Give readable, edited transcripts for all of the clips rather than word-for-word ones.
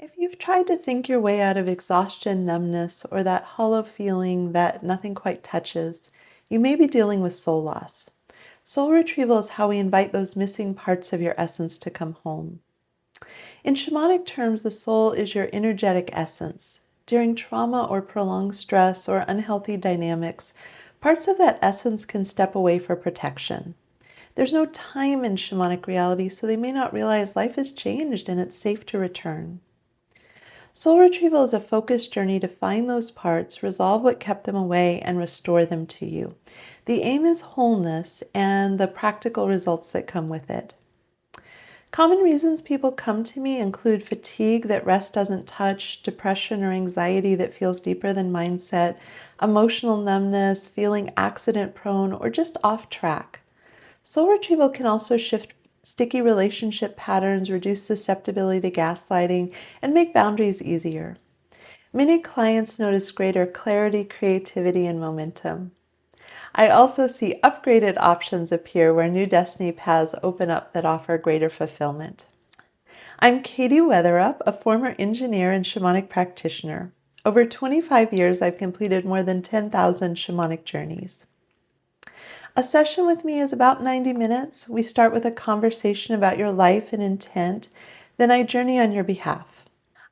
If you've tried to think your way out of exhaustion, numbness, or that hollow feeling that nothing quite touches, you may be dealing with soul loss. Soul retrieval is how we invite those missing parts of your essence to come home. In shamanic terms, the soul is your energetic essence. During trauma or prolonged stress or unhealthy dynamics, parts of that essence can step away for protection. There's no time in shamanic reality, so they may not realize life has changed and it's safe to return. Soul retrieval is a focused journey to find those parts, resolve what kept them away, and restore them to you. The aim is wholeness and the practical results that come with it. Common reasons people come to me include fatigue that rest doesn't touch, depression or anxiety that feels deeper than mindset, emotional numbness, feeling accident prone, or just off track. Soul retrieval can also shift sticky relationship patterns, reduce susceptibility to gaslighting, and make boundaries easier. Many clients notice greater clarity, creativity, and momentum. I also see upgraded options appear where new destiny paths open up that offer greater fulfillment. I'm Katie Weatherup, a former engineer and shamanic practitioner. Over 25 years, I've completed more than 10,000 shamanic journeys. A session with me is about 90 minutes. We start with a conversation about your life and intent, then I journey on your behalf.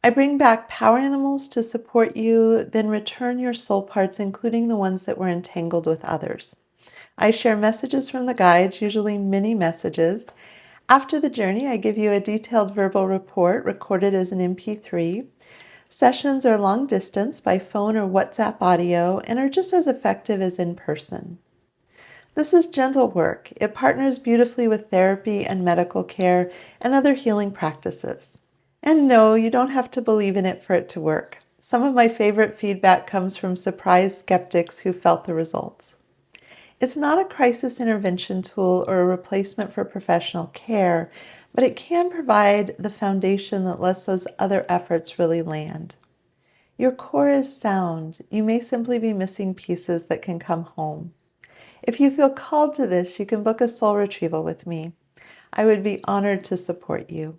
I bring back power animals to support you, then return your soul parts, including the ones that were entangled with others. I share messages from the guides, usually mini messages. After the journey, I give you a detailed verbal report recorded as an MP3. Sessions are long distance by phone or WhatsApp audio and are just as effective as in person. This is gentle work. It partners beautifully with therapy and medical care and other healing practices. And no, you don't have to believe in it for it to work. Some of my favorite feedback comes from surprised skeptics who felt the results. It's not a crisis intervention tool or a replacement for professional care, but it can provide the foundation that lets those other efforts really land. Your core is sound. You may simply be missing pieces that can come home. If you feel called to this, you can book a soul retrieval with me. I would be honored to support you.